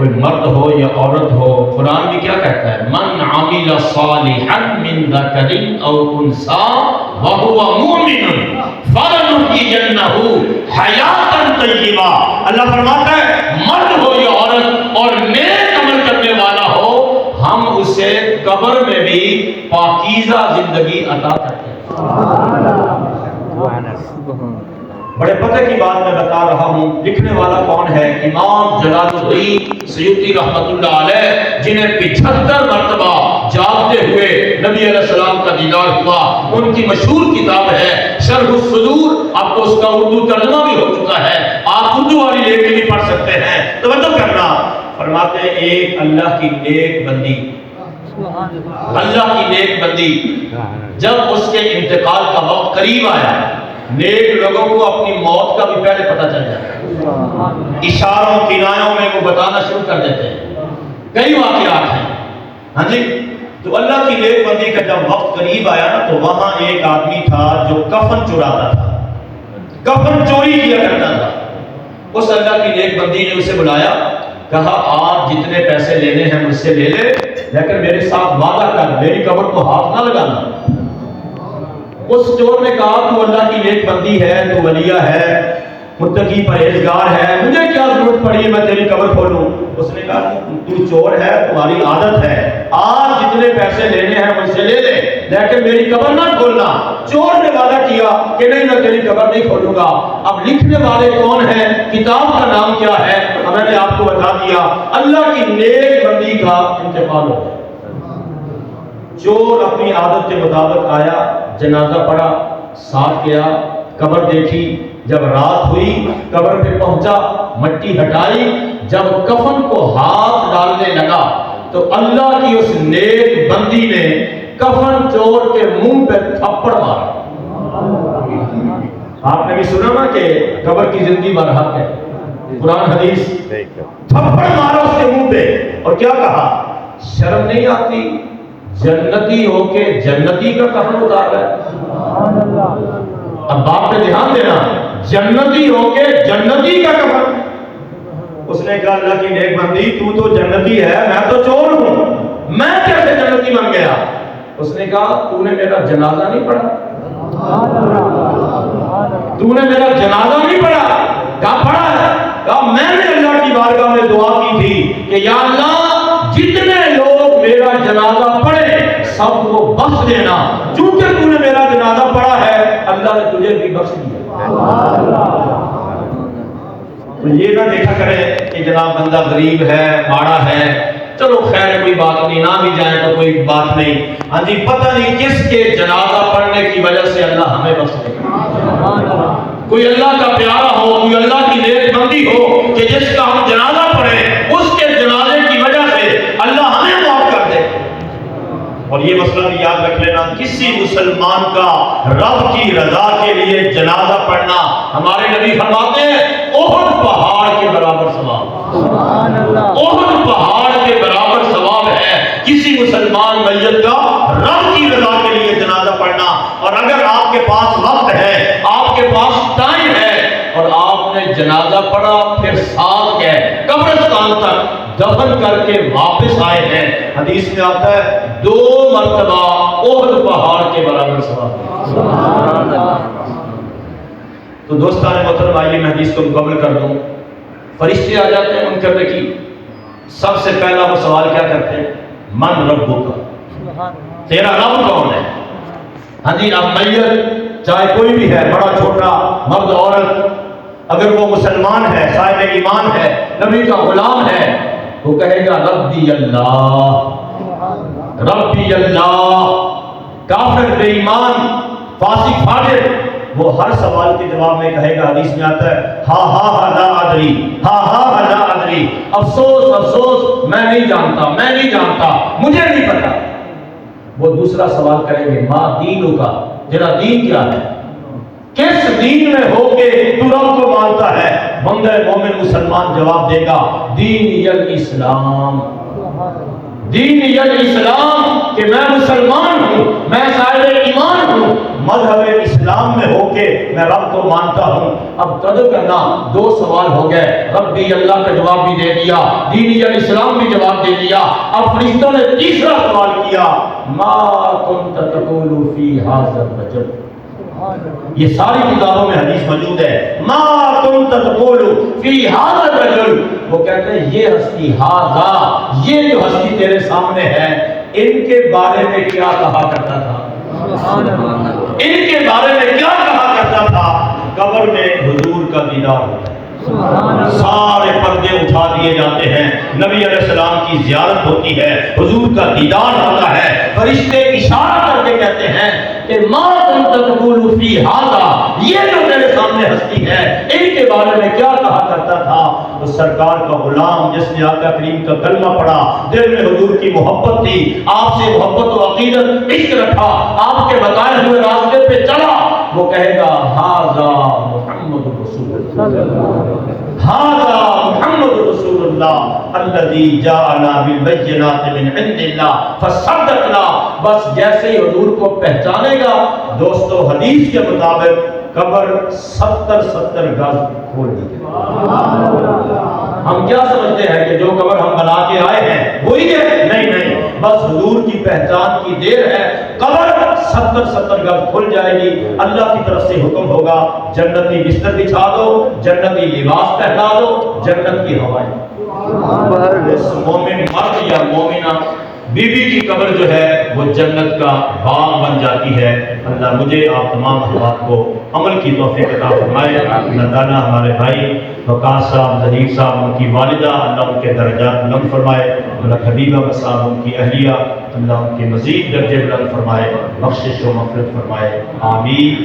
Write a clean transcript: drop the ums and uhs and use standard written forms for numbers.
کوئی مرد ہو یا عورت ہو، قرآن بھی کیا کہتا ہے؟ من عمل صالحا من ذکر او انثی وهو مؤمن فلنحیینہ حیاتا طیبہ۔ اللہ فرماتا ہے مرد ہو یا عورت اور نیک عمل کرنے والا ہو، ہم اسے قبر میں بھی پاکیزہ زندگی عطا کرتے ہیں۔ بڑے پتہ کی بات میں بتا رہا ہوں، لکھنے والا کون ہے؟ امام جلال الدین سیوطی رحمۃ اللہ علیہ، جنہیں 75 مرتبہ جاگتے ہوئے نبی علیہ السلام کا دیدار ہوا۔ ان کی مشہور کتاب ہے شرح الصدور، اب تو اس کا اردو ترجمہ بھی ہو چکا ہے، آپ اردو والی لے کے بھی پڑھ سکتے ہیں۔ توجہ کرنا، فرماتے ہیں ایک اللہ کی نیک بندی، اللہ کی نیک بندی جب اس کے انتقال کا وقت قریب آیا، نیک لوگوں کو اپنی موت کا بھی پہلے پتہ چل جاتا ہے، اشاروں کنایوں میں وہ بتانا شروع کر دیتے ہیں، کئی واقعات ہیں۔ ہاں جی، تو اللہ کی نیک بندی کا جب وقت قریب آیا نا، تو وہاں ایک آدمی تھا جو کفن چراتا تھا، کفن چوری کیا کرتا تھا۔ اس اللہ کی نیک بندی نے اسے بلایا، کہا آپ جتنے پیسے لینے ہیں مجھ سے لے لے، لیکن میرے ساتھ وعدہ کر میری قبر کو ہاتھ نہ لگانا۔ اس چور نے کہا تو اللہ کی نیک بندی ہے، تو ولیہ ہے، متقی پرہیزگار ہے، مجھے کیا ضرورت پڑی میں تیری قبر کھولوں؟ اس نے کہا تو چور ہے، تمہاری عادت ہے، آج جتنے پیسے لینے ہیں مجھ سے لے لے، لیکن میری قبر نہ کھولنا۔ چور نے وعدہ کیا کہ نہیں میں تیری قبر نہیں کھولوں گا۔ اب لکھنے والے کون ہیں، کتاب کا نام کیا ہے، میں نے آپ کو بتا دیا، اللہ کی نیک بندی کا انتقال ہو گیا۔ چور اپنی عادت کے مطابق آیا، جنازہ پڑھا، ساتھ گیا، قبر دیکھی، جب رات ہوئی قبر پہ پہنچا، مٹی ہٹائی، جب کفن کو ہاتھ ڈالنے لگا تو اللہ کی اس نیک بندی نے کفن چور کے منہ پہ تھپڑ مارا۔ آپ نے بھی سنا نا کہ قبر کی زندگی برحق ہے، قرآن حدیث، تھپڑ مارا اس کے منہ پہ، اور کیا کہا؟ شرم نہیں آتی جنتی ہو کے جنتی کا کفن اتار رہا ہے؟ اب باپ پہ دھیان دینا، جنتی ہو کے جنتی کا کفن۔ اس نے کہا اللہ کی نیک بندی تو جنتی ہے، میں تو چور ہوں، میں کیسے جنتی بن گیا؟ اس نے کہا تو نے میرا جنازہ نہیں پڑھا، تو نے میرا جنازہ نہیں پڑھا؟ کہا پڑھا ہے۔ کہا میں نے اللہ کی بارگاہ میں دعا کی تھی کہ یا اللہ جتنے لوگ میرا جنازہ پڑھے سب کو بخش دینا، چونکہ تو نے میرا جنازہ پڑھا ہے اللہ نے تجھے بھی بخش دیا۔ تو یہ نہ دیکھا کرے کہ جناب بندہ غریب ہے، ماڑا ہے، چلو خیر کوئی بات نہیں، نہ بھی جائیں تو کوئی بات نہیں، ہاں جی پتہ نہیں کس کے جنازہ پڑھنے کی وجہ سے اللہ ہمیں بخش دے۔ کوئی اللہ کا پیارا ہو، کوئی اللہ کی نیک بندی ہو کہ جس کا ہم جنازہ پڑھیں، اس کے جنازے کی وجہ سے اللہ ہمیں معاف کر دے۔ اور یہ مسئلہ بھی یاد رکھ لینا، کسی مسلمان کا رب کی رضا کے لیے جنازہ پڑھنا، ہمارے نبی فرماتے ہیں احد پہاڑ کے برابر ثواب، احد پہاڑ کے برابر ثواب ہے کسی مسلمان میت کا رب کی رضا کے لیے جنازہ پڑھنا۔ اور اگر آپ کے پاس وقت ہے، آپ کے پاس ٹائم ہے اور آپ نے جنازہ پڑھا، پھر ساتھ گئے قبرستان تک دفن کر کے واپس آئے ہیں، حدیث میں آتا ہے 2 مرتبہ احد پہاڑ کے برابر ثواب۔ تو دوستان محترم آئیے میں حدیث کو مکمل کر دوں۔ فرشتے آ جاتے ہیں منکر نکیر، سب سے پہلا وہ سوال کیا کرتے ہیں؟ من ربک، تیرا رب کون ہے؟ ہاں جی، اب میت چاہے کوئی بھی ہے، بڑا چھوٹا، مرد عورت، اگر وہ مسلمان ہے، صاحب ایمان ہے، نبی کا غلام ہے، وہ کہے گا ربی اللہ، ربی اللہ۔ کافر بے ایمان فاسق فاجر وہ ہر سوال کے جواب میں کہے گا، حدیث میں آتا ہے ہا ہا ہا لا ادری، ہا ہا ہا لا ادری، افسوس افسوس میں نہیں جانتا، میں نہیں جانتا، مجھے نہیں پتا۔ وہ دوسرا سوال کریں گے ما دینوں کا، تیرا دین کیا ہے؟ کس دین میں ہو کے تو رب کو مانتا ہے؟ بندہ مومن مسلمان جواب دے گا دین الاسلام، دین الاسلام، کہ میں مسلمان ہوں، میں صاحب ایمان ہوں، مذہب اسلام میں ہو کے میں رب کو مانتا ہوں۔ اب قدر کرنا، دو سوال ہو گئے، ربی اللہ کا جواب بھی دے دیا، دینی الاسلام بھی جواب دے دیا، اب فرشتوں نے تیسرا سوال کیا، ما کنت تقول فی ھذا الرجل۔ یہ ساری کتابوں میں حدیث موجود ہے، ما کنت تقول فی ھذا الرجل، وہ کہتے ہیں یہ ہستی، ھذا، یہ جو ہستی تیرے سامنے ہے، ان کے بارے میں کیا کہا کرتا تھا؟ ان کے بارے میں کیا کہا کرتا تھا؟ قبر میں حضور کا دیدار ہوتا ہے، سارے پردے اٹھا دیے جاتے ہیں، نبی علیہ السلام کی زیارت ہوتی ہے، حضور کا دیدار ہوتا ہے، فرشتے اشارہ کر کے کہتے ہیں کہ ما کنت تقول فی ھذا، یہ جو میرے سامنے ہستی ہے ان کے بارے میں کیا کہا کرتا تھا؟ تو سرکار کا غلام جس نے آقا کریم کا کلمہ پڑھا، دل میں حضور کی محبت تھی، آپ سے محبت و عقیدت عشق رکھا، آپ کے بتائے ہوئے راستے پہ چلا، وہ کہے گا ھذا محمد رسول اللہ، ھذا محمد رسول اللہ الذی جاءنا بالبینات من عند اللہ فصدقنا۔ بس جیسے ہی حضور کو پہچانے گا، دوستو حدیث کے مطابق قبر 70 گز کھول دی گئی۔ ہم کیا سمجھتے ہیں کہ جو قبر ہم بنا کے آئے ہیں وہی ہے؟ نہیں، بس حضور کی پہچان کی دیر ہے، قبر 70 گز کھل جائے گی، اللہ کی طرف سے حکم ہوگا جنتی بستر بچھا دو، جنتی لباس پہنا دو، جنت کی ہوائیں۔ اس مومن مرد یا مومنہ بی بی کی قبر جو ہے وہ جنت کا باغ بن جاتی ہے۔ اللہ مجھے آپ تمام حضرات کو عمل کی توفیق عطا فرمائے۔ اللہ تعالیٰ ہمارے بھائی وقاص صاحب، ظہیر صاحب، ان کی والدہ، اللہ ان کے درجات بلند فرمائے، اللہ حبیبہ صاحب ان کی اہلیہ، اللہ ان کے مزید درجے بلند فرمائے، بخشش و مغفرت فرمائے، آمین۔